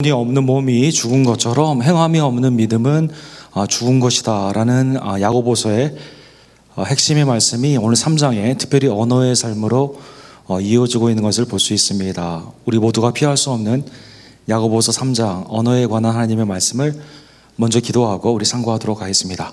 이 없는 몸이 죽은 것처럼 행함이 없는 믿음은 죽은 것이다 라는 야고보서의 핵심의 말씀이 오늘 3장에 특별히 언어의 삶으로 이어지고 있는 것을 볼 수 있습니다. 우리 모두가 피할 수 없는 야고보서 3장 언어에 관한 하나님의 말씀을 먼저 기도하고 우리 상고하도록 하겠습니다.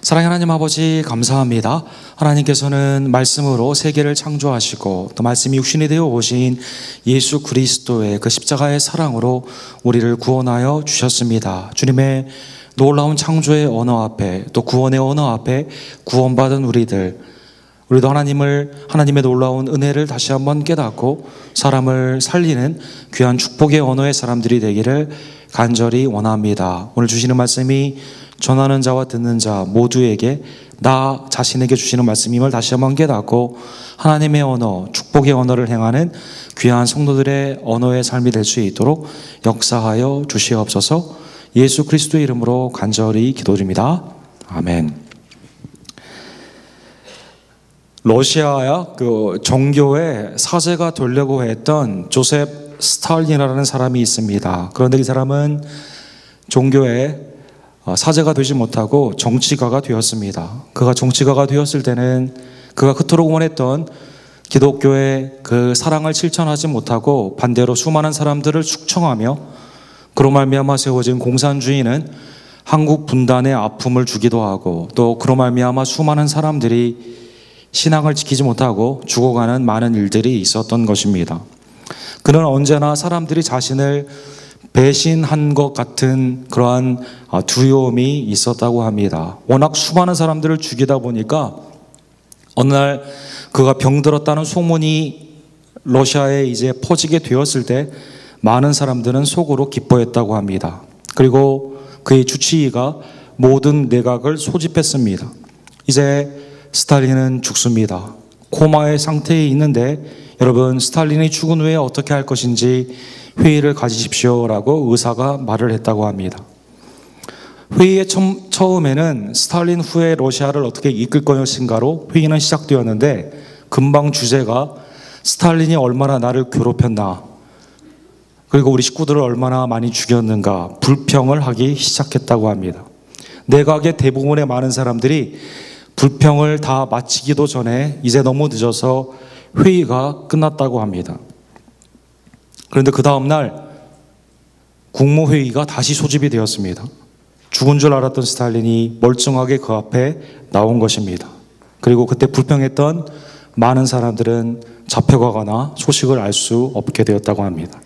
사랑하는 하나님 아버지, 감사합니다. 하나님께서는 말씀으로 세계를 창조하시고 또 말씀이 육신이 되어 오신 예수 그리스도의 그 십자가의 사랑으로 우리를 구원하여 주셨습니다. 주님의 놀라운 창조의 언어 앞에 또 구원의 언어 앞에 구원받은 우리도 하나님의 놀라운 은혜를 다시 한번 깨닫고 사람을 살리는 귀한 축복의 언어의 사람들이 되기를 간절히 원합니다. 오늘 주시는 말씀이 전하는 자와 듣는 자 모두에게 나 자신에게 주시는 말씀임을 다시 한번 깨닫고 하나님의 언어, 축복의 언어를 행하는 귀한 성도들의 언어의 삶이 될 수 있도록 역사하여 주시옵소서. 예수 그리스도의 이름으로 간절히 기도드립니다. 아멘. 러시아야 그 정교의 사제가 되려고 했던 조셉 스탈린이라는 사람이 있습니다. 그런데 이 사람은 종교의 사제가 되지 못하고 정치가가 되었습니다. 그가 정치가가 되었을 때는 그가 그토록 원했던 기독교의 그 사랑을 실천하지 못하고 반대로 수많은 사람들을 숙청하며 그로 말미암아 세워진 공산주의는 한국 분단의 아픔을 주기도 하고 또 그로 말미암아 수많은 사람들이 신앙을 지키지 못하고 죽어가는 많은 일들이 있었던 것입니다. 그는 언제나 사람들이 자신을 배신한 것 같은 그러한 두려움이 있었다고 합니다. 워낙 수많은 사람들을 죽이다 보니까 어느 날 그가 병들었다는 소문이 러시아에 이제 퍼지게 되었을 때 많은 사람들은 속으로 기뻐했다고 합니다. 그리고 그의 주치의가 모든 내각을 소집했습니다. 이제 스탈린은 죽습니다. 코마의 상태에 있는데 여러분, 스탈린이 죽은 후에 어떻게 할 것인지 회의를 가지십시오라고 의사가 말을 했다고 합니다. 회의의 처음에는 스탈린 후에 러시아를 어떻게 이끌 것인가로 회의는 시작되었는데 금방 주제가 스탈린이 얼마나 나를 괴롭혔나 그리고 우리 식구들을 얼마나 많이 죽였는가 불평을 하기 시작했다고 합니다. 내각의 대부분의 많은 사람들이 불평을 다 마치기도 전에 이제 너무 늦어서 회의가 끝났다고 합니다. 그런데 그 다음날 국무회의가 다시 소집이 되었습니다. 죽은 줄 알았던 스탈린이 멀쩡하게 그 앞에 나온 것입니다. 그리고 그때 불평했던 많은 사람들은 잡혀가거나 소식을 알 수 없게 되었다고 합니다.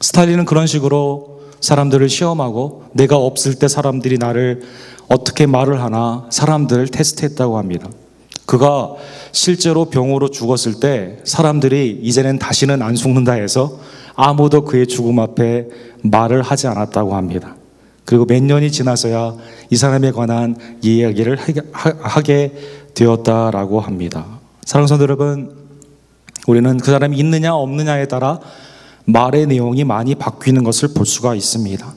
스탈린은 그런 식으로 사람들을 시험하고 내가 없을 때 사람들이 나를 어떻게 말을 하나 사람들을 테스트했다고 합니다. 그가 실제로 병으로 죽었을 때 사람들이 이제는 다시는 안 죽는다 해서 아무도 그의 죽음 앞에 말을 하지 않았다고 합니다. 그리고 몇 년이 지나서야 이 사람에 관한 이야기를 하게 되었다라고 합니다. 사랑하는 성도 여러분, 우리는 그 사람이 있느냐 없느냐에 따라 말의 내용이 많이 바뀌는 것을 볼 수가 있습니다.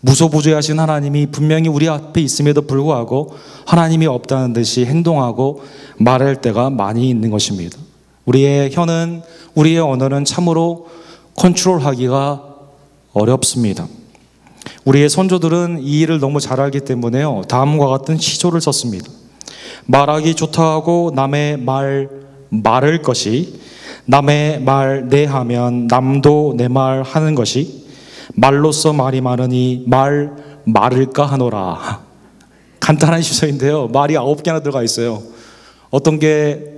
무소부재하신 하나님이 분명히 우리 앞에 있음에도 불구하고 하나님이 없다는 듯이 행동하고 말할 때가 많이 있는 것입니다. 우리의 혀는, 우리의 언어는 참으로 컨트롤하기가 어렵습니다. 우리의 선조들은 이 일을 너무 잘 알기 때문에요, 다음과 같은 시조를 썼습니다. 말하기 좋다 하고 남의 말 말을 것이, 남의 말 내 하면 남도 내 말 하는 것이, 말로써 말이 많으니 말 말을까 하노라. 간단한 시조인데요, 말이 9개나 들어가 있어요. 어떤 게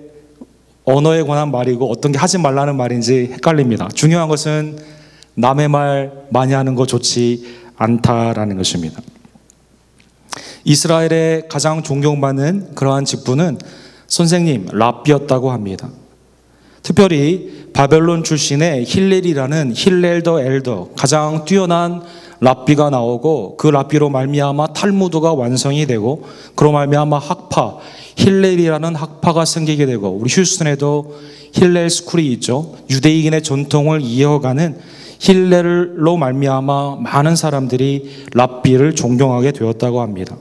언어에 관한 말이고 어떤 게 하지 말라는 말인지 헷갈립니다. 중요한 것은 남의 말 많이 하는 거 좋지 않다라는 것입니다. 이스라엘의 가장 존경받는 그러한 직분은 선생님, 랍비였다고 합니다. 특별히 바벨론 출신의 힐렐 더 엘더, 가장 뛰어난 랍비가 나오고 그 랍비로 말미암아 탈무드가 완성이 되고 그로 말미암아 학파, 힐렐이라는 학파가 생기게 되고 우리 휴스턴에도 힐렐 스쿨이 있죠. 유대인의 전통을 이어가는 힐렐로 말미암아 많은 사람들이 랍비를 존경하게 되었다고 합니다.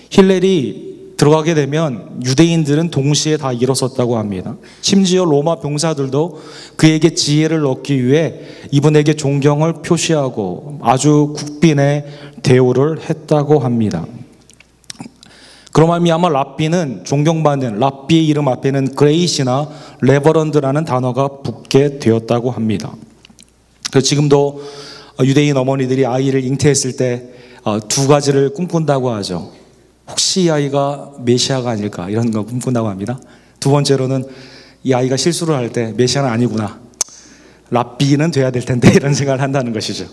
힐렐이 들어가게 되면 유대인들은 동시에 다 일어섰다고 합니다. 심지어 로마 병사들도 그에게 지혜를 얻기 위해 이분에게 존경을 표시하고 아주 국빈의 대우를 했다고 합니다. 그로 말미암아 랍비는 존경받는, 랍비의 이름 앞에는 그레이시나 레버런드라는 단어가 붙게 되었다고 합니다. 그래서 지금도 유대인 어머니들이 아이를 잉태했을 때 두 가지를 꿈꾼다고 하죠. 혹시 이 아이가 메시아가 아닐까, 이런 거 꿈꾼다고 합니다. 두 번째로는 이 아이가 실수를 할 때 메시아는 아니구나, 랍비는 돼야 될 텐데, 이런 생각을 한다는 것이죠.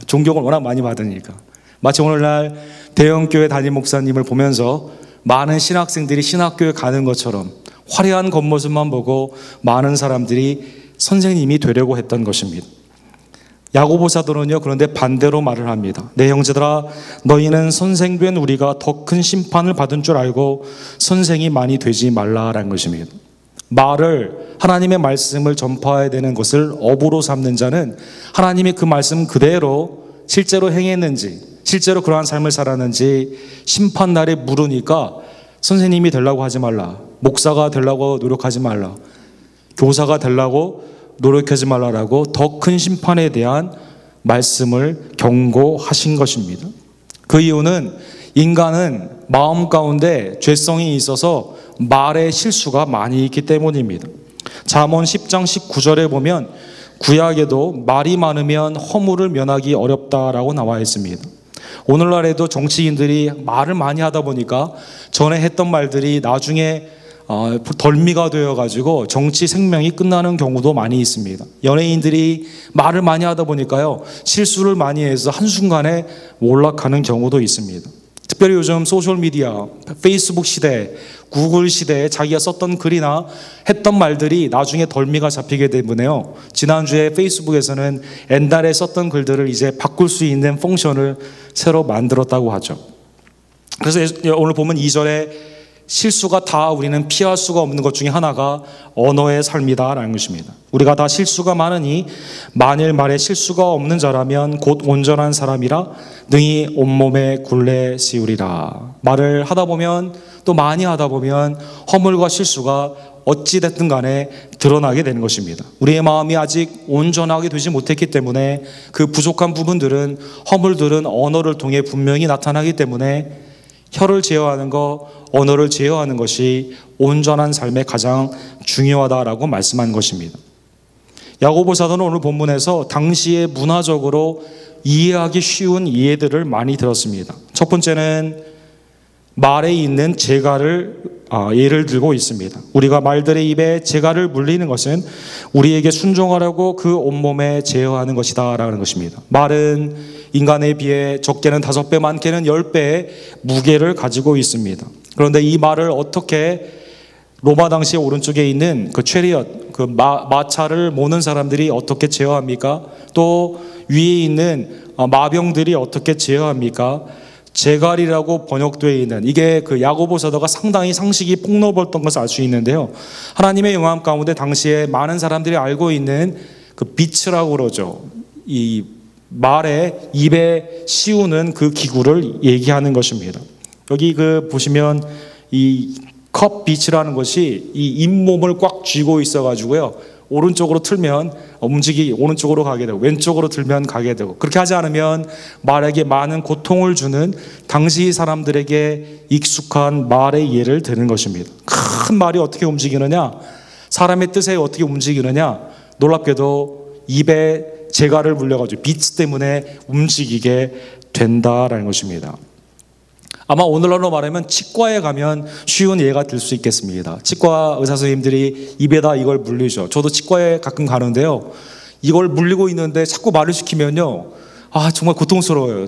존경을 워낙 많이 받으니까. 마치 오늘날 대형교회 담임 목사님을 보면서 많은 신학생들이 신학교에 가는 것처럼 화려한 겉모습만 보고 많은 사람들이 선생님이 되려고 했던 것입니다. 야고보 사도는요, 그런데 반대로 말을 합니다. 내 형제들아, 너희는 선생된 우리가 더 큰 심판을 받은 줄 알고 선생이 많이 되지 말라라는 것입니다. 하나님의 말씀을 전파해야 되는 것을 업으로 삼는 자는 하나님이 그 말씀 그대로 실제로 행했는지, 실제로 그러한 삶을 살았는지 심판날에 물으니까 선생님이 되려고 하지 말라, 목사가 되려고 노력하지 말라, 교사가 되려고 노력하지 말라라고 더 큰 심판에 대한 말씀을 경고하신 것입니다. 그 이유는 인간은 마음 가운데 죄성이 있어서 말에 실수가 많이 있기 때문입니다. 잠언 10장 19절에 보면 구약에도 말이 많으면 허물을 면하기 어렵다라고 나와 있습니다. 오늘날에도 정치인들이 말을 많이 하다 보니까 전에 했던 말들이 나중에 덜미가 되어가지고 정치 생명이 끝나는 경우도 많이 있습니다. 연예인들이 말을 많이 하다 보니까요, 실수를 많이 해서 한순간에 몰락하는 경우도 있습니다. 특별히 요즘 소셜미디어, 페이스북 시대, 구글 시대에 자기가 썼던 글이나 했던 말들이 나중에 덜미가 잡히게 때문에요, 지난주에 페이스북에서는 옛날에 썼던 글들을 이제 바꿀 수 있는 펑션을 새로 만들었다고 하죠. 그래서 오늘 보면 2절에 실수가 다 우리는 피할 수가 없는 것 중에 하나가 언어의 삶이다라는 것입니다. 우리가 다 실수가 많으니 만일 말에 실수가 없는 자라면 곧 온전한 사람이라 능히 온몸에 굴레 씌우리라. 말을 하다 보면, 또 많이 하다 보면 허물과 실수가 어찌됐든 간에 드러나게 되는 것입니다. 우리의 마음이 아직 온전하게 되지 못했기 때문에 그 부족한 부분들은, 허물들은 언어를 통해 분명히 나타나기 때문에 혀를 제어하는 것, 언어를 제어하는 것이 온전한 삶에 가장 중요하다라고 말씀한 것입니다. 야고보 사도는 오늘 본문에서 당시에 문화적으로 이해하기 쉬운 예들을 많이 들었습니다. 첫 번째는 말에 있는 재갈을 예를 들고 있습니다. 우리가 말들의 입에 재갈을 물리는 것은 우리에게 순종하라고 그 온몸에 제어하는 것이다 라는 것입니다. 말은 인간에 비해 적게는 5배, 많게는 10배의 무게를 가지고 있습니다. 그런데 이 말을 어떻게, 로마 당시에 오른쪽에 있는 그 체리엇, 그 마차를 모는 사람들이 어떻게 제어합니까? 또 위에 있는 마병들이 어떻게 제어합니까? 재갈이라고 번역되어 있는, 이게 그 야고보 사도가 상당히 상식이 폭넓었던 것을 알 수 있는데요, 하나님의 영함 가운데 당시에 많은 사람들이 알고 있는 그 비츠라고 그러죠. 이 말에 입에 씌우는 그 기구를 얘기하는 것입니다. 여기 그 보시면 이 컵 비츠라는 것이 이 잇몸을 꽉 쥐고 있어 가지고요, 오른쪽으로 틀면 오른쪽으로 가게 되고, 왼쪽으로 들면 가게 되고, 그렇게 하지 않으면 말에게 많은 고통을 주는 당시 사람들에게 익숙한 말의 예를 드는 것입니다. 큰 말이 어떻게 움직이느냐, 사람의 뜻에 어떻게 움직이느냐, 놀랍게도 입에 재갈을 물려가지고 비츠 때문에 움직이게 된다라는 것입니다. 아마 오늘날로 말하면 치과에 가면 쉬운 예가 될 수 있겠습니다. 치과 의사 선생님들이 입에다 이걸 물리죠. 저도 치과에 가끔 가는데요, 이걸 물리고 있는데 자꾸 말을 시키면요, 정말 고통스러워요.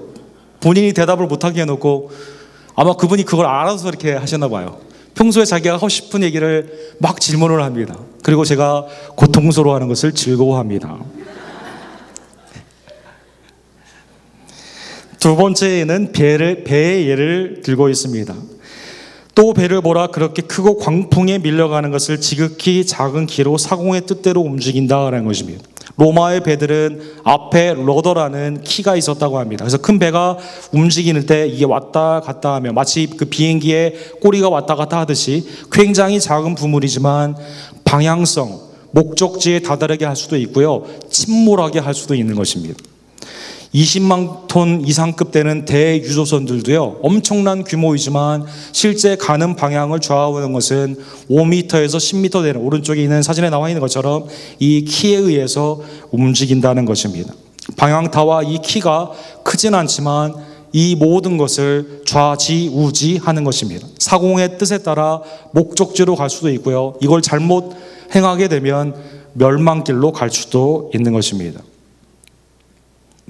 본인이 대답을 못하게 해놓고 아마 그분이 그걸 알아서 이렇게 하셨나 봐요. 평소에 자기가 하고 싶은 얘기를 막 질문을 합니다. 그리고 제가 고통스러워하는 것을 즐거워합니다. 두 번째는 배의 예를 들고 있습니다. 또 배를 보라, 그렇게 크고 광풍에 밀려가는 것을 지극히 작은 키로 사공의 뜻대로 움직인다라는 것입니다. 로마의 배들은 앞에 러더라는 키가 있었다고 합니다. 그래서 큰 배가 움직이는 때 이게 왔다 갔다 하면 마치 그 비행기의 꼬리가 왔다 갔다 하듯이 굉장히 작은 부물이지만 방향성, 목적지에 다다르게 할 수도 있고요. 침몰하게 할 수도 있는 것입니다. 20만 톤 이상급 되는 대유조선들도요, 엄청난 규모이지만 실제 가는 방향을 좌우하는 것은 5m에서 10m 되는, 오른쪽에 있는 사진에 나와 있는 것처럼 이 키에 의해서 움직인다는 것입니다. 방향타와 이 키가 크진 않지만 이 모든 것을 좌지우지하는 것입니다. 사공의 뜻에 따라 목적지로 갈 수도 있고요, 이걸 잘못 행하게 되면 멸망길로 갈 수도 있는 것입니다.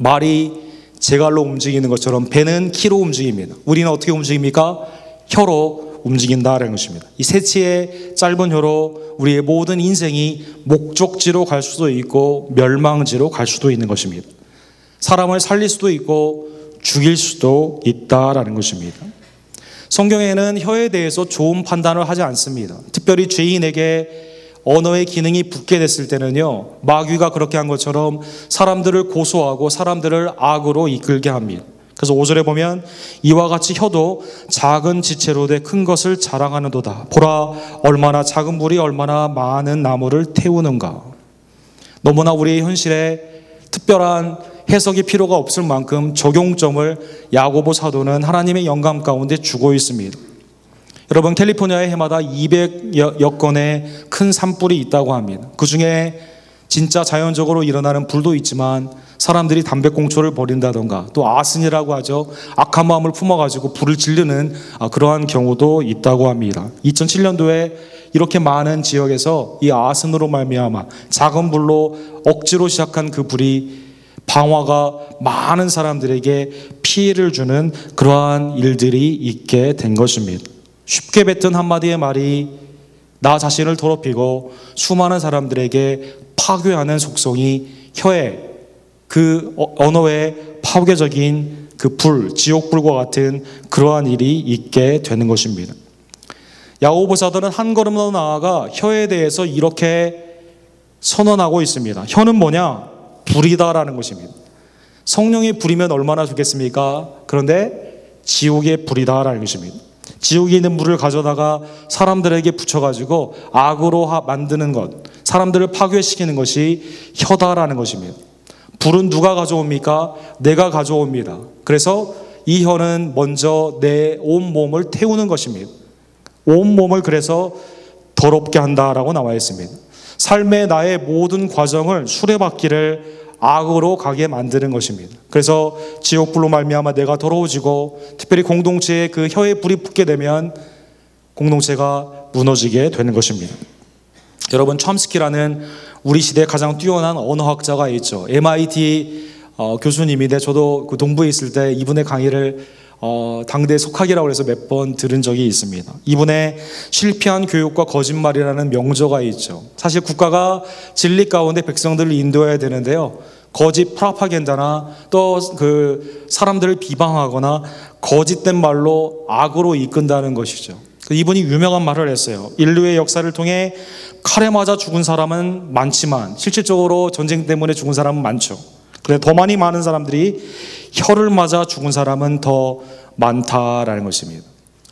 말이 제갈로 움직이는 것처럼 배는 키로 움직입니다. 우리는 어떻게 움직입니까? 혀로 움직인다라는 것입니다. 이 새치의 짧은 혀로 우리의 모든 인생이 목적지로 갈 수도 있고 멸망지로 갈 수도 있는 것입니다. 사람을 살릴 수도 있고 죽일 수도 있다라는 것입니다. 성경에는 혀에 대해서 좋은 판단을 하지 않습니다. 특별히 죄인에게 언어의 기능이 붙게 됐을 때는요, 마귀가 그렇게 한 것처럼 사람들을 고소하고 사람들을 악으로 이끌게 합니다. 그래서 5절에 보면 이와 같이 혀도 작은 지체로 돼 큰 것을 자랑하는도다. 보라, 얼마나 작은 불이 얼마나 많은 나무를 태우는가. 너무나 우리의 현실에 특별한 해석이 필요가 없을 만큼 적용점을 야고보 사도는 하나님의 영감 가운데 주고 있습니다. 여러분, 캘리포니아의 해마다 200여 건의 큰 산불이 있다고 합니다. 그 중에 진짜 자연적으로 일어나는 불도 있지만 사람들이 담배꽁초를 버린다던가 또 아슨이라고 하죠. 악한 마음을 품어가지고 불을 지르는 그러한 경우도 있다고 합니다. 2007년도에 이렇게 많은 지역에서 이 아슨으로 말미암아 작은 불로 억지로 시작한 그 불이 방화가 많은 사람들에게 피해를 주는 그러한 일들이 있게 된 것입니다. 쉽게 뱉은 한마디의 말이 나 자신을 더럽히고 수많은 사람들에게 파괴하는 속성이 혀에, 그 언어의 파괴적인 그 불, 지옥불과 같은 그러한 일이 있게 되는 것입니다. 야고보 사도는 한 걸음 더 나아가 혀에 대해서 이렇게 선언하고 있습니다. 혀는 뭐냐? 불이다라는 것입니다. 성령의 불이면 얼마나 좋겠습니까? 그런데 지옥의 불이다라는 것입니다. 지옥에 있는 물을 가져다가 사람들에게 붙여가지고 악으로 만드는 것, 사람들을 파괴시키는 것이 혀다라는 것입니다. 불은 누가 가져옵니까? 내가 가져옵니다. 그래서 이 혀는 먼저 내 온몸을 태우는 것입니다. 온몸을 그래서 더럽게 한다라고 나와 있습니다. 삶의 나의 모든 과정을 수레바퀴를 악으로 가게 만드는 것입니다. 그래서 지옥불로 말미암아 내가 더러워지고 특별히 공동체에 그 혀에 불이 붙게 되면 공동체가 무너지게 되는 것입니다. 여러분, 첨스키라는 우리 시대에 가장 뛰어난 언어학자가 있죠. MIT 교수님인데 저도 그 동부에 있을 때 이분의 강의를 당대 속학이라고 해서 몇 번 들은 적이 있습니다. 이분의 실패한 교육과 거짓말이라는 명저가 있죠. 사실 국가가 진리 가운데 백성들을 인도해야 되는데요, 거짓 프로파간다나 또 그 사람들을 비방하거나 거짓된 말로 악으로 이끈다는 것이죠. 이분이 유명한 말을 했어요. 인류의 역사를 통해 칼에 맞아 죽은 사람은 많지만 실질적으로 전쟁 때문에 죽은 사람은 많죠. 그런데 더 많은 사람들이 혀를 맞아 죽은 사람은 더 많다라는 것입니다.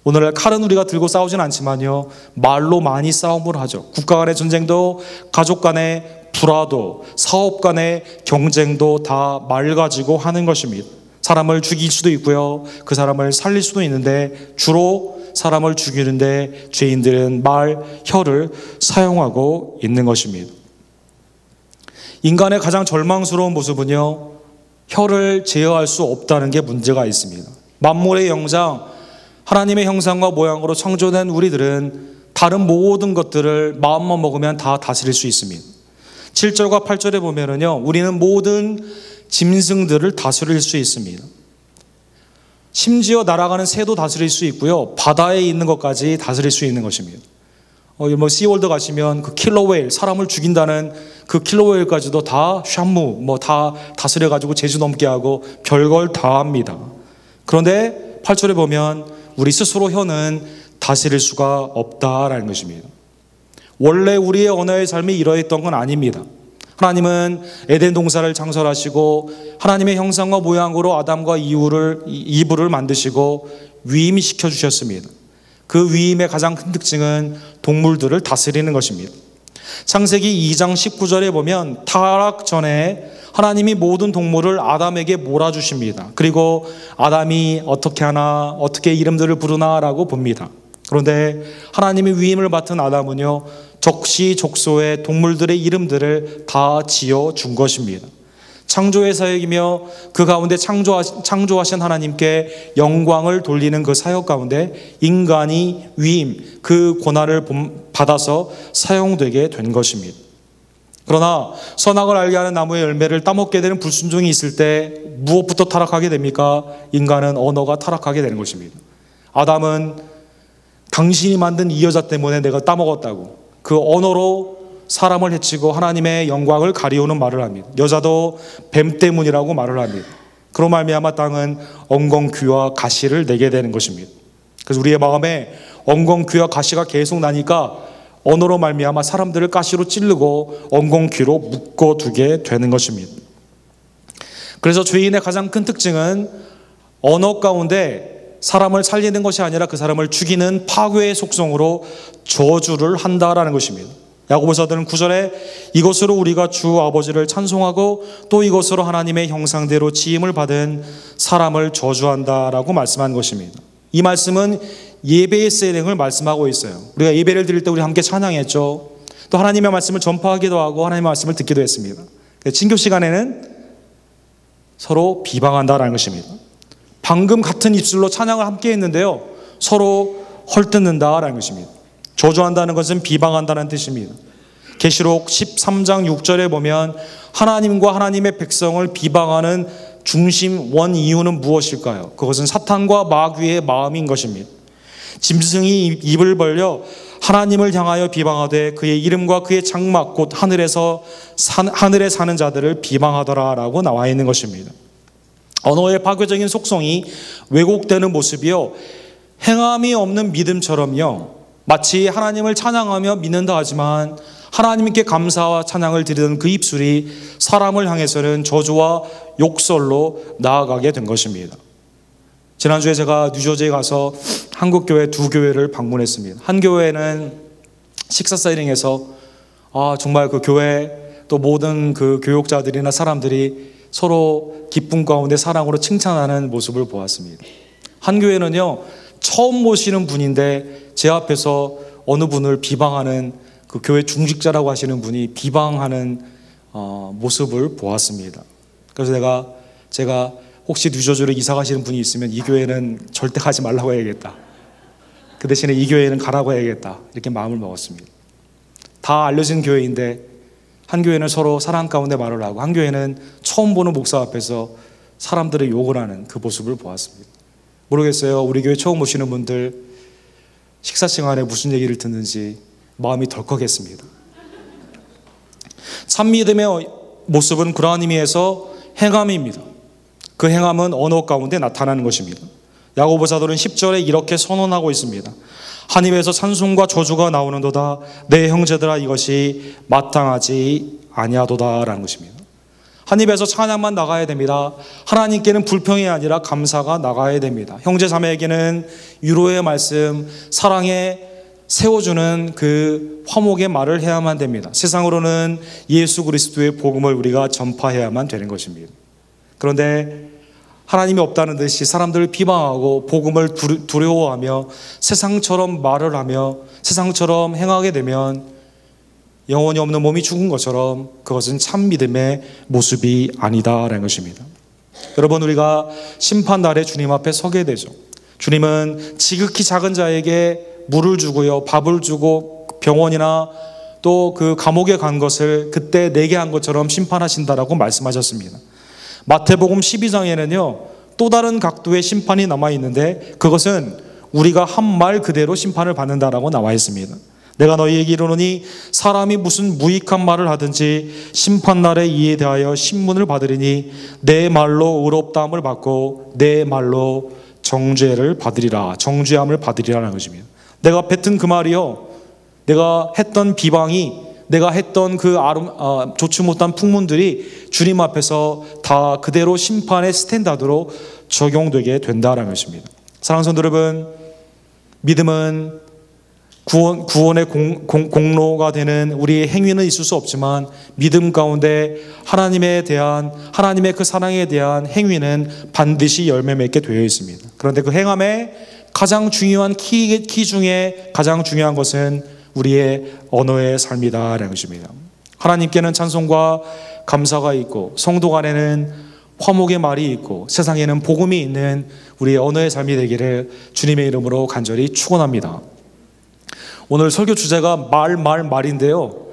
오늘날 칼은 우리가 들고 싸우진 않지만요, 말로 많이 싸움을 하죠. 국가 간의 전쟁도, 가족 간의 불화도, 사업 간의 경쟁도 다 말 가지고 하는 것입니다. 사람을 죽일 수도 있고요, 그 사람을 살릴 수도 있는데 주로 사람을 죽이는데 죄인들은 말, 혀를 사용하고 있는 것입니다. 인간의 가장 절망스러운 모습은요, 혀를 제어할 수 없다는 게 문제가 있습니다. 만물의 영장, 하나님의 형상과 모양으로 창조된 우리들은 다른 모든 것들을 마음만 먹으면 다 다스릴 수 있습니다. 7절과 8절에 보면은요, 우리는 모든 짐승들을 다스릴 수 있습니다. 심지어 날아가는 새도 다스릴 수 있고요, 바다에 있는 것까지 다스릴 수 있는 것입니다. 시월드 가시면 그 킬러웨일, 사람을 죽인다는 그 킬러웨일까지도 다 샴무, 다 다스려가지고 제주 넘게 하고 별걸 다 합니다. 그런데 8절에 보면 우리 스스로 혀는 다스릴 수가 없다라는 것입니다. 원래 우리의 언어의 삶이 이러했던 건 아닙니다. 하나님은 에덴 동산을 창설하시고 하나님의 형상과 모양으로 아담과 이브를 만드시고 위임시켜 주셨습니다. 그 위임의 가장 큰 특징은 동물들을 다스리는 것입니다. 창세기 2장 19절에 보면 타락 전에 하나님이 모든 동물을 아담에게 몰아주십니다. 그리고 아담이 어떻게 하나, 어떻게 이름들을 부르나라고 봅니다. 그런데 하나님의 위임을 맡은 아담은요, 적시족소의 동물들의 이름들을 다 지어준 것입니다. 창조의 사역이며 그 가운데 창조하신 하나님께 영광을 돌리는 그 사역 가운데 인간이 위임, 그 고난을 받아서 사용되게 된 것입니다. 그러나 선악을 알게 하는 나무의 열매를 따먹게 되는 불순종이 있을 때 무엇부터 타락하게 됩니까? 인간은 언어가 타락하게 되는 것입니다. 아담은 당신이 만든 이 여자 때문에 내가 따먹었다고 그 언어로 사람을 해치고 하나님의 영광을 가리우는 말을 합니다. 여자도 뱀 때문이라고 말을 합니다. 그로 말미암아 땅은 엉겅퀴와 가시를 내게 되는 것입니다. 그래서 우리의 마음에 엉겅퀴와 가시가 계속 나니까 언어로 말미암아 사람들을 가시로 찌르고 엉겅퀴로 묶어두게 되는 것입니다. 그래서 죄인의 가장 큰 특징은 언어 가운데 사람을 살리는 것이 아니라 그 사람을 죽이는 파괴의 속성으로 저주를 한다라는 것입니다. 야고보서들은 9절에 이것으로 우리가 주 아버지를 찬송하고 또 이것으로 하나님의 형상대로 지음을 받은 사람을 저주한다라고 말씀한 것입니다. 이 말씀은 예배의 세례를 말씀하고 있어요. 우리가 예배를 드릴 때 우리 함께 찬양했죠. 또 하나님의 말씀을 전파하기도 하고 하나님의 말씀을 듣기도 했습니다. 친교 시간에는 서로 비방한다라는 것입니다. 방금 같은 입술로 찬양을 함께 했는데요, 서로 헐뜯는다라는 것입니다. 저주한다는 것은 비방한다는 뜻입니다. 계시록 13장 6절에 보면 하나님과 하나님의 백성을 비방하는 중심 원 이유는 무엇일까요? 그것은 사탄과 마귀의 마음인 것입니다. 짐승이 입을 벌려 하나님을 향하여 비방하되 그의 이름과 그의 장막 곧 하늘에 사는 자들을 비방하더라라고 나와 있는 것입니다. 언어의 파괴적인 속성이 왜곡되는 모습이요, 행함이 없는 믿음처럼요, 마치 하나님을 찬양하며 믿는다 하지만 하나님께 감사와 찬양을 드리던 그 입술이 사람을 향해서는 저주와 욕설로 나아가게 된 것입니다. 지난주에 제가 뉴저지에 가서 한국교회 두 교회를 방문했습니다. 한 교회는 식사 세팅에서 정말 그 교회 또 모든 그 교육자들이나 사람들이 서로 기쁨 가운데 사랑으로 칭찬하는 모습을 보았습니다. 한 교회는요, 처음 모시는 분인데 제 앞에서 어느 분을 비방하는, 그 교회 중직자라고 하시는 분이 비방하는 모습을 보았습니다. 그래서 제가 혹시 뉴저지로 이사 가시는 분이 있으면 이 교회는 절대 가지 말라고 해야겠다, 그 대신에 이 교회는 가라고 해야겠다, 이렇게 마음을 먹었습니다. 다 알려진 교회인데 한 교회는 서로 사랑 가운데 말을 하고 한 교회는 처음 보는 목사 앞에서 사람들의 욕을 하는 그 모습을 보았습니다. 모르겠어요, 우리 교회 처음 오시는 분들 식사 시간에 무슨 얘기를 듣는지 마음이 덜컥했습니다. 참 믿음의 모습은 그러한 의미에서 행함입니다. 그 행함은 언어 가운데 나타나는 것입니다. 야고보 사도는 10절에 이렇게 선언하고 있습니다. 한 입에서 찬송과 저주가 나오는도다. 내 형제들아 이것이 마땅하지 아니하도다라는 것입니다. 한 입에서 찬양만 나가야 됩니다. 하나님께는 불평이 아니라 감사가 나가야 됩니다. 형제 자매에게는 위로의 말씀, 사랑에 세워주는 그 화목의 말을 해야만 됩니다. 세상으로는 예수 그리스도의 복음을 우리가 전파해야만 되는 것입니다. 그런데 하나님이 없다는 듯이 사람들을 비방하고 복음을 두려워하며 세상처럼 말을 하며 세상처럼 행하게 되면 영혼이 없는 몸이 죽은 것처럼 그것은 참 믿음의 모습이 아니다라는 것입니다. 여러분, 우리가 심판날에 주님 앞에 서게 되죠. 주님은 지극히 작은 자에게 물을 주고요, 밥을 주고 병원이나 또 그 감옥에 간 것을 그때 내게 한 것처럼 심판하신다라고 말씀하셨습니다. 마태복음 12장에는요 또 다른 각도의 심판이 남아 있는데 그것은 우리가 한 말 그대로 심판을 받는다라고 나와 있습니다. 내가 너희에게 이르노니 사람이 무슨 무익한 말을 하든지 심판날에 이에 대하여 신문을 받으리니 내 말로 의롭다함을 받고 내 말로 정죄를 받으리라, 정죄함을 받으리라는 것입니다. 내가 뱉은 그 말이요, 내가 했던 비방이 내가 했던 그 좋지 못한 풍문들이 주님 앞에서 다 그대로 심판의 스탠다드로 적용되게 된다는 것입니다. 사랑하는 성도 여러분, 믿음은 구원의 공로가 되는 우리의 행위는 있을 수 없지만 믿음 가운데 하나님의 그 사랑에 대한 행위는 반드시 열매 맺게 되어 있습니다. 그런데 그 행함의 가장 중요한 키 중에 가장 중요한 것은 우리의 언어의 삶이다라는 것입니다. 하나님께는 찬송과 감사가 있고 성도 간에는 화목의 말이 있고 세상에는 복음이 있는 우리의 언어의 삶이 되기를 주님의 이름으로 간절히 축원합니다. 오늘 설교 주제가 말인데요.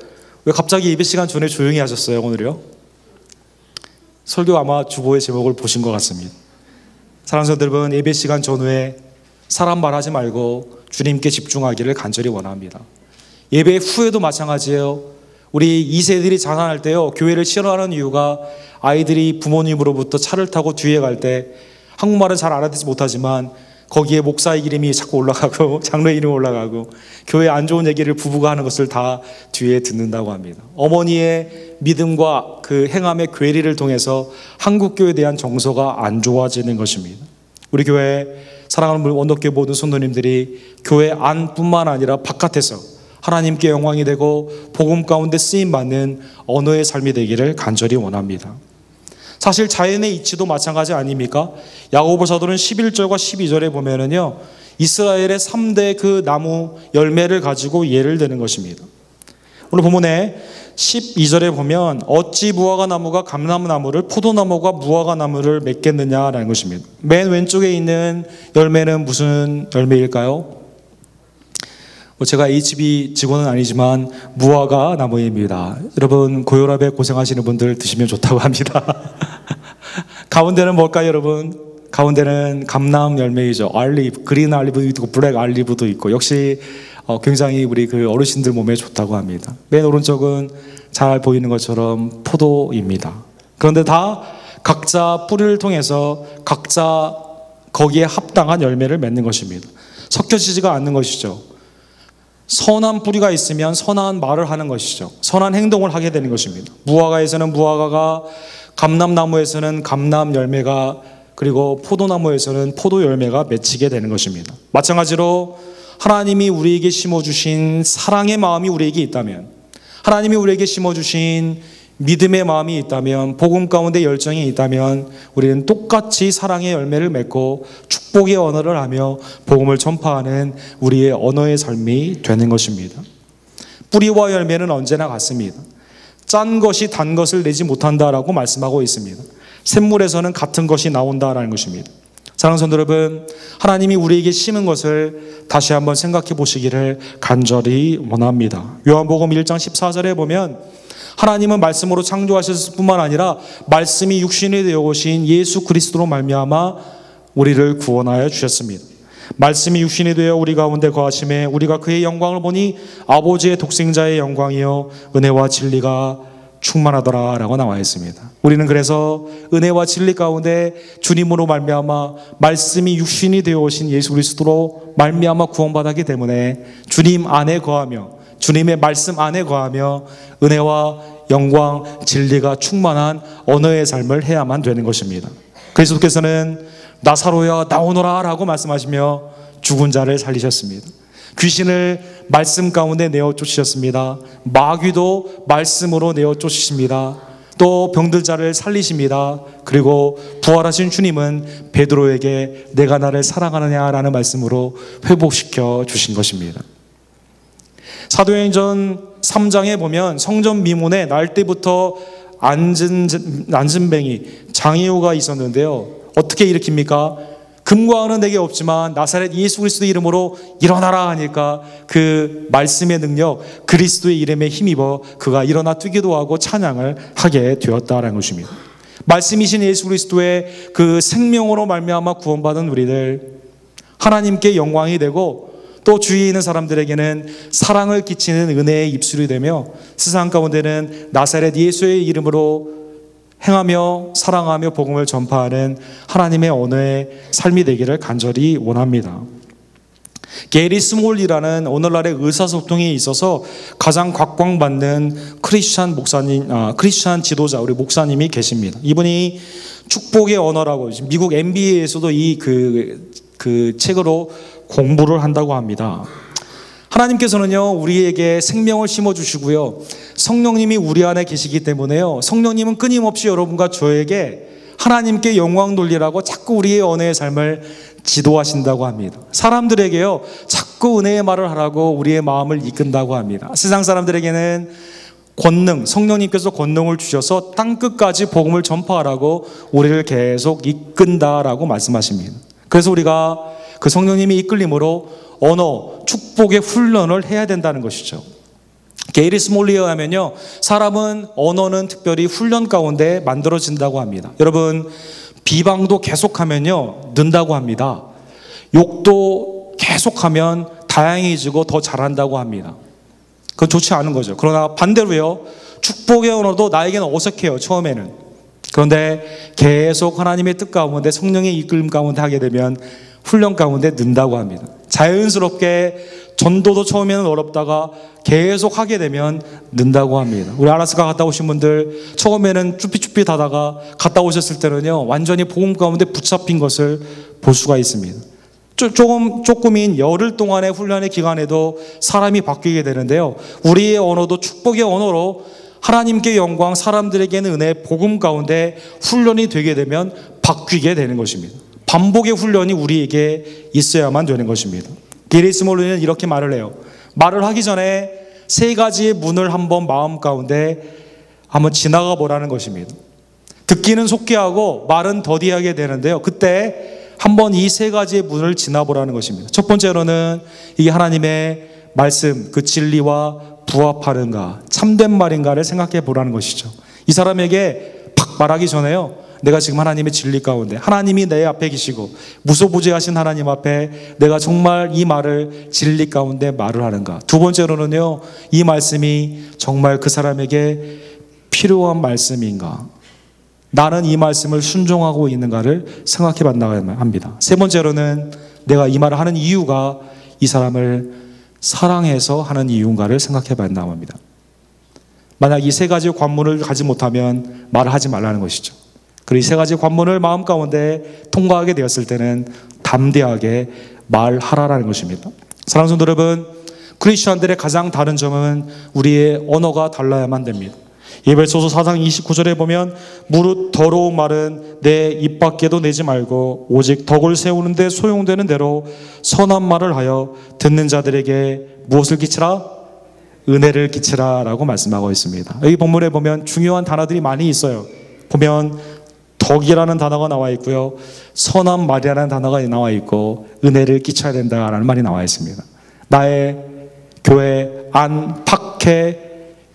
왜 갑자기 예배 시간 전에 조용히 하셨어요, 오늘요? 설교 아마 주보의 제목을 보신 것 같습니다. 사랑하는 성도 여러분, 예배 시간 전후에 사람 말하지 말고 주님께 집중하기를 간절히 원합니다. 예배 후에도 마찬가지예요. 우리 2세들이 장난할 때요, 교회를 싫어하는 이유가 아이들이 부모님으로부터 차를 타고 뒤에 갈 때 한국말은 잘 알아듣지 못하지만 거기에 목사의 이름이 자꾸 올라가고 장로의 이름이 올라가고 교회 안 좋은 얘기를 부부가 하는 것을 다 뒤에 듣는다고 합니다. 어머니의 믿음과 그 행함의 괴리를 통해서 한국교회에 대한 정서가 안 좋아지는 것입니다. 우리 교회 사랑하는 원덕교회 모든 성도님들이 교회 안뿐만 아니라 바깥에서 하나님께 영광이 되고 복음 가운데 쓰임받는 언어의 삶이 되기를 간절히 원합니다. 사실 자연의 이치도 마찬가지 아닙니까? 야고보 사도는 11절과 12절에 보면은요, 이스라엘의 3대 그 나무 열매를 가지고 예를 드는 것입니다. 오늘 본문에 12절에 보면 어찌 무화과 나무가 감람나무를 포도나무가 무화과 나무를 맺겠느냐라는 것입니다. 맨 왼쪽에 있는 열매는 무슨 열매일까요? 제가 HB 직원은 아니지만 무화과 나무입니다. 여러분 고혈압에 고생하시는 분들 드시면 좋다고 합니다. 가운데는 뭘까요, 여러분? 가운데는 감람 열매이죠. 알리브, 그린 알리브도 있고 블랙 알리브도 있고 역시 굉장히 우리 그 어르신들 몸에 좋다고 합니다. 맨 오른쪽은 잘 보이는 것처럼 포도입니다. 그런데 다 각자 뿌리를 통해서 각자 거기에 합당한 열매를 맺는 것입니다. 섞여지지가 않는 것이죠. 선한 뿌리가 있으면 선한 말을 하는 것이죠. 선한 행동을 하게 되는 것입니다. 무화과에서는 무화과가, 감람나무에서는 감람 열매가, 그리고 포도나무에서는 포도 열매가 맺히게 되는 것입니다. 마찬가지로 하나님이 우리에게 심어주신 사랑의 마음이 우리에게 있다면, 하나님이 우리에게 심어주신 믿음의 마음이 있다면, 복음 가운데 열정이 있다면 우리는 똑같이 사랑의 열매를 맺고 축복의 언어를 하며 복음을 전파하는 우리의 언어의 삶이 되는 것입니다. 뿌리와 열매는 언제나 같습니다. 짠 것이 단 것을 내지 못한다라고 말씀하고 있습니다. 샘물에서는 같은 것이 나온다라는 것입니다. 사랑하는 성도 여러분, 하나님이 우리에게 심은 것을 다시 한번 생각해 보시기를 간절히 원합니다. 요한복음 1장 14절에 보면 하나님은 말씀으로 창조하셨을 뿐만 아니라 말씀이 육신이 되어 오신 예수 그리스도로 말미암아 우리를 구원하여 주셨습니다. 말씀이 육신이 되어 우리 가운데 거하심에 우리가 그의 영광을 보니 아버지의 독생자의 영광이요 은혜와 진리가 충만하더라 라고 나와 있습니다. 우리는 그래서 은혜와 진리 가운데 주님으로 말미암아 말씀이 육신이 되어 오신 예수 그리스도로 말미암아 구원받았기 때문에 주님 안에 거하며 주님의 말씀 안에 거하며 은혜와 영광, 진리가 충만한 언어의 삶을 해야만 되는 것입니다. 그리스도께서는 나사로야 나오너라 라고 말씀하시며 죽은 자를 살리셨습니다. 귀신을 말씀 가운데 내어 쫓으셨습니다. 마귀도 말씀으로 내어 쫓으십니다. 또 병들 자를 살리십니다. 그리고 부활하신 주님은 베드로에게 내가 나를 사랑하느냐라는 말씀으로 회복시켜 주신 것입니다. 사도행전 3장에 보면 성전 미문에 날 때부터 앉은뱅이 장애우가 있었는데요. 어떻게 일으킵니까? 금과 은은 내게 없지만 나사렛 예수 그리스도의 이름으로 일어나라 하니까 그 말씀의 능력, 그리스도의 이름에 힘입어 그가 일어나 뛰기도 하고 찬양을 하게 되었다라는 것입니다. 말씀이신 예수 그리스도의 그 생명으로 말미암아 구원받은 우리들, 하나님께 영광이 되고 또 주위에 있는 사람들에게는 사랑을 끼치는 은혜의 입술이 되며 세상 가운데는 나사렛 예수의 이름으로 행하며 사랑하며 복음을 전파하는 하나님의 언어의 삶이 되기를 간절히 원합니다. 게리 스몰이라는 오늘날의 의사소통에 있어서 가장 각광받는 크리스찬 목사님, 크리스찬 지도자, 우리 목사님이 계십니다. 이분이 축복의 언어라고 미국 MBA에서도 그 책으로 공부를 한다고 합니다. 하나님께서는요, 우리에게 생명을 심어주시고요, 성령님이 우리 안에 계시기 때문에요, 성령님은 끊임없이 여러분과 저에게 하나님께 영광 돌리라고 자꾸 우리의 언어의 삶을 지도하신다고 합니다. 사람들에게요, 자꾸 은혜의 말을 하라고 우리의 마음을 이끈다고 합니다. 세상 사람들에게는 권능, 성령님께서 권능을 주셔서 땅끝까지 복음을 전파하라고 우리를 계속 이끈다라고 말씀하십니다. 그래서 우리가 그 성령님이 이끌림으로 언어, 축복의 훈련을 해야 된다는 것이죠. 게이리 스몰리에 하면요, 사람은 언어는 특별히 훈련 가운데 만들어진다고 합니다. 여러분, 비방도 계속하면요 는다고 합니다. 욕도 계속하면 다양해지고 더 잘한다고 합니다. 그건 좋지 않은 거죠. 그러나 반대로요, 축복의 언어도 나에게는 어색해요, 처음에는. 그런데 계속 하나님의 뜻 가운데, 성령의 이끌림 가운데 하게 되면 훈련 가운데 는다고 합니다. 자연스럽게 전도도 처음에는 어렵다가 계속 하게 되면 는다고 합니다. 우리 아라스카 갔다 오신 분들, 처음에는 쭈삣쭈삣 하다가 갔다 오셨을 때는요, 완전히 복음 가운데 붙잡힌 것을 볼 수가 있습니다. 조금인 열흘 동안의 훈련의 기간에도 사람이 바뀌게 되는데요, 우리의 언어도 축복의 언어로 하나님께 영광, 사람들에게는 은혜, 복음 가운데 훈련이 되게 되면 바뀌게 되는 것입니다. 반복의 훈련이 우리에게 있어야만 되는 것입니다. 게리 스몰리는 이렇게 말을 해요. 말을 하기 전에 세 가지의 문을 한번 마음 가운데 한번 지나가 보라는 것입니다. 듣기는 속게 하고 말은 더디하게 되는데요, 그때 한번 이 세 가지의 문을 지나보라는 것입니다. 첫 번째로는 이게 하나님의 말씀, 그 진리와 부합하는가, 참된 말인가를 생각해 보라는 것이죠. 이 사람에게 팍 말하기 전에요, 내가 지금 하나님의 진리 가운데, 하나님이 내 앞에 계시고 무소부재하신 하나님 앞에 내가 정말 이 말을 진리 가운데 말을 하는가. 두 번째로는요, 이 말씀이 정말 그 사람에게 필요한 말씀인가, 나는 이 말씀을 순종하고 있는가를 생각해 봐야 합니다. 세 번째로는 내가 이 말을 하는 이유가 이 사람을 사랑해서 하는 이유인가를 생각해 봐야 합니다. 만약 이 세 가지 관문을 가지 못하면 말을 하지 말라는 것이죠. 그리고 이 세 가지 관문을 마음 가운데 통과하게 되었을 때는 담대하게 말하라라는 것입니다. 사랑하는 성도 여러분, 크리스천들의 가장 다른 점은 우리의 언어가 달라야만 됩니다. 에베소서 4장 29절에 보면 무릇 더러운 말은 내 입 밖에도 내지 말고 오직 덕을 세우는 데 소용되는 대로 선한 말을 하여 듣는 자들에게 무엇을 끼치라? 은혜를 끼치라 라고 말씀하고 있습니다. 여기 본문에 보면 중요한 단어들이 많이 있어요. 보면 덕이라는 단어가 나와 있고요, 선한 말이라는 단어가 나와 있고, 은혜를 끼쳐야 된다라는 말이 나와 있습니다. 나의 교회 안팎에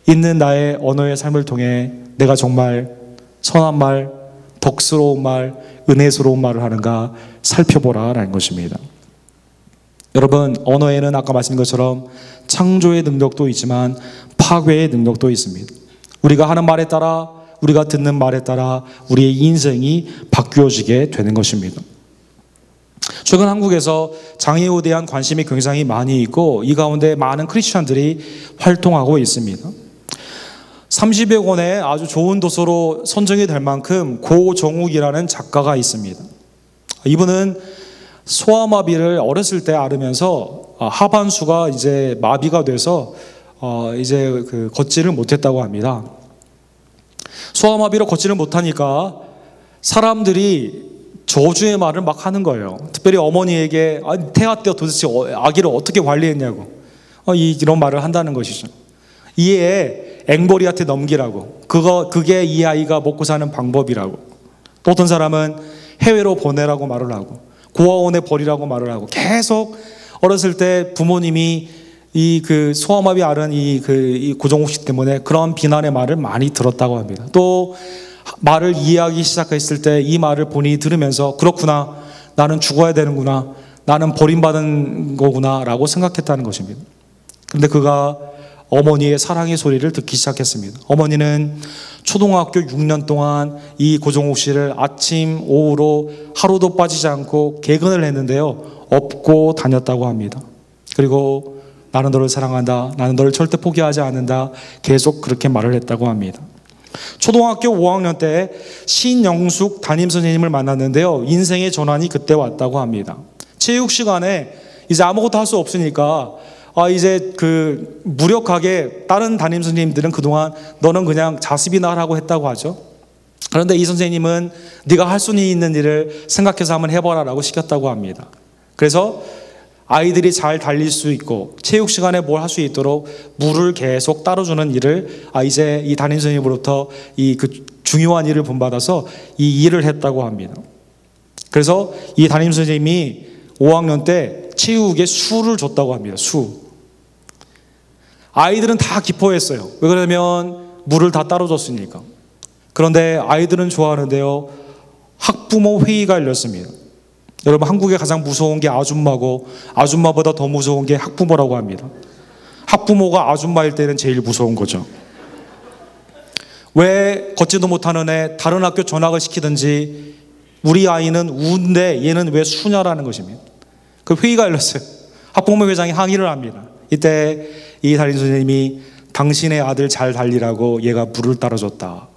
있는 나의 언어의 삶을 통해 내가 정말 선한 말, 덕스러운 말, 은혜스러운 말을 하는가 살펴보라라는 것입니다. 여러분, 언어에는 아까 말씀드린 것처럼 창조의 능력도 있지만 파괴의 능력도 있습니다. 우리가 하는 말에 따라, 우리가 듣는 말에 따라 우리의 인생이 바뀌어지게 되는 것입니다. 최근 한국에서 장애우에 대한 관심이 굉장히 많이 있고, 이 가운데 많은 크리스천들이 활동하고 있습니다. 30여 권의 아주 좋은 도서로 선정이 될 만큼 고정욱이라는 작가가 있습니다. 이분은 소아마비를 어렸을 때 앓으면서 하반수가 이제 마비가 돼서 이제 걷지를 못했다고 합니다. 소아마비로 걷지를 못하니까 사람들이 저주의 말을 막 하는 거예요. 특별히 어머니에게 태아 때 도대체 아기를 어떻게 관리했냐고 이런 말을 한다는 것이죠. 이에 앵벌이한테 넘기라고, 그게 이 아이가 먹고 사는 방법이라고, 또 어떤 사람은 해외로 보내라고 말을 하고, 고아원에 버리라고 말을 하고, 계속 어렸을 때 부모님이 이 소아마비 앓은 이 고정욱 씨 때문에 그런 비난의 말을 많이 들었다고 합니다. 또 말을 이해하기 시작했을 때 이 말을 본인이 들으면서 그렇구나, 나는 죽어야 되는구나, 나는 버림받은 거구나 라고 생각했다는 것입니다. 그런데 그가 어머니의 사랑의 소리를 듣기 시작했습니다. 어머니는 초등학교 6년 동안 이 고종욱 씨를 아침, 오후로 하루도 빠지지 않고 개근을 했는데요. 업고 다녔다고 합니다. 그리고 나는 너를 사랑한다. 나는 너를 절대 포기하지 않는다. 계속 그렇게 말을 했다고 합니다. 초등학교 5학년 때 신영숙 담임선생님을 만났는데요. 인생의 전환이 그때 왔다고 합니다. 체육 시간에 이제 아무것도 할 수 없으니까 이제 무력하게 다른 담임선생님들은 그동안 너는 그냥 자습이나 하라고 했다고 하죠. 그런데 이 선생님은 네가 할 수 있는 일을 생각해서 한번 해봐라라고 시켰다고 합니다. 그래서 아이들이 잘 달릴 수 있고 체육 시간에 뭘 할 수 있도록 물을 계속 따라주는 일을 이제 이 담임 선생님으로부터 중요한 일을 본받아서 이 일을 했다고 합니다. 그래서 이 담임 선생님이 5학년 때 체육에 수를 줬다고 합니다. 수. 아이들은 다 기뻐했어요. 왜 그러냐면 물을 다 따라줬으니까. 그런데 아이들은 좋아하는데요. 학부모 회의가 열렸습니다. 여러분, 한국에 가장 무서운 게 아줌마고 아줌마보다 더 무서운 게 학부모라고 합니다. 학부모가 아줌마일 때는 제일 무서운 거죠. 왜 걷지도 못하는 애 다른 학교 전학을 시키든지 우리 아이는 우인데 얘는 왜 수냐라는 것입니다. 그 회의가 열렸어요. 학부모 회장이 항의를 합니다. 이때 이 담임 선생님이 당신의 아들 잘 달리라고 얘가 물을 따라줬다.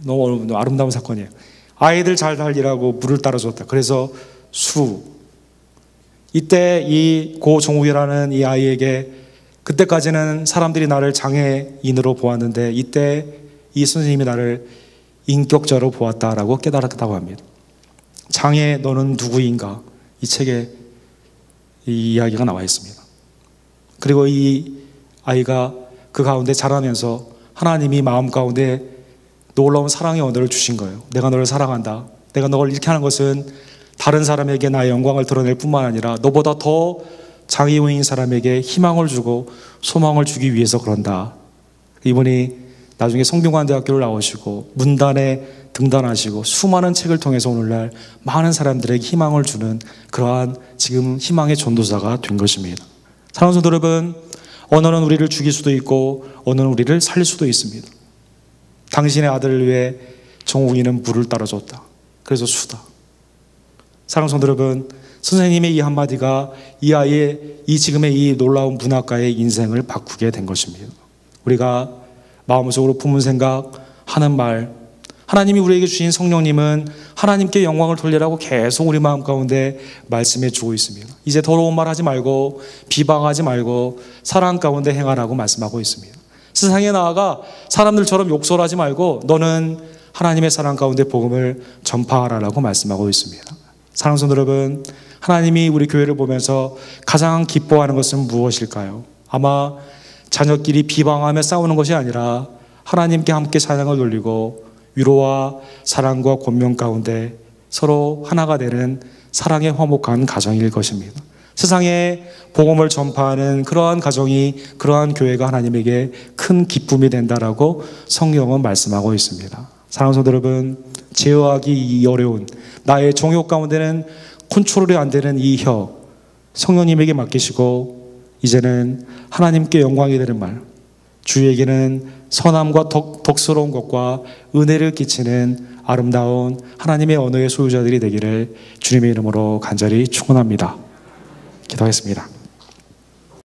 너무 아름다운 사건이에요. 아이들 잘 달리라고 물을 따라줬다. 그래서 수. 이때 이 고종욱이라는 이 아이에게 그때까지는 사람들이 나를 장애인으로 보았는데 이때 이 선생님이 나를 인격자로 보았다라고 깨달았다고 합니다. 장애 너는 누구인가? 이 책에 이 이야기가 나와 있습니다. 그리고 이 아이가 그 가운데 자라면서 하나님이 마음 가운데 놀라운 사랑의 언어를 주신 거예요. 내가 너를 사랑한다. 내가 너를 이렇게 하는 것은 다른 사람에게 나의 영광을 드러낼 뿐만 아니라 너보다 더 장애인인 사람에게 희망을 주고 소망을 주기 위해서 그런다. 이분이 나중에 성균관대학교를 나오시고 문단에 등단하시고 수많은 책을 통해서 오늘날 많은 사람들에게 희망을 주는 그러한 지금 희망의 전도사가 된 것입니다. 사랑하는 성도 여러분, 언어는 우리를 죽일 수도 있고 언어는 우리를 살릴 수도 있습니다. 당신의 아들을 위해 종욱이는 물을 따라줬다. 그래서 수다. 사랑하는 성도 여러분, 선생님의 이 한마디가 이 아이의 이 지금의 이 놀라운 문학가의 인생을 바꾸게 된 것입니다. 우리가 마음속으로 품은 생각, 하는 말, 하나님이 우리에게 주신 성령님은 하나님께 영광을 돌리라고 계속 우리 마음 가운데 말씀해 주고 있습니다. 이제 더러운 말 하지 말고 비방하지 말고 사랑 가운데 행하라고 말씀하고 있습니다. 세상에 나아가 사람들처럼 욕설하지 말고 너는 하나님의 사랑 가운데 복음을 전파하라고 말씀하고 있습니다. 사랑하는 성도 여러분, 하나님이 우리 교회를 보면서 가장 기뻐하는 것은 무엇일까요? 아마 자녀끼리 비방하며 싸우는 것이 아니라 하나님께 함께 찬양을 돌리고 위로와 사랑과 권면 가운데 서로 하나가 되는 사랑의 화목한 가정일 것입니다. 세상에 복음을 전파하는 그러한 가정이, 그러한 교회가 하나님에게 큰 기쁨이 된다라고 성경은 말씀하고 있습니다. 사랑하는 성도 여러분, 제어하기 이 어려운 나의 정욕 가운데는 컨트롤이 안 되는 이 혀 성령님에게 맡기시고 이제는 하나님께 영광이 되는 말, 주에게는 선함과 덕스러운 것과 은혜를 끼치는 아름다운 하나님의 언어의 소유자들이 되기를 주님의 이름으로 간절히 축원합니다. 기도하겠습니다.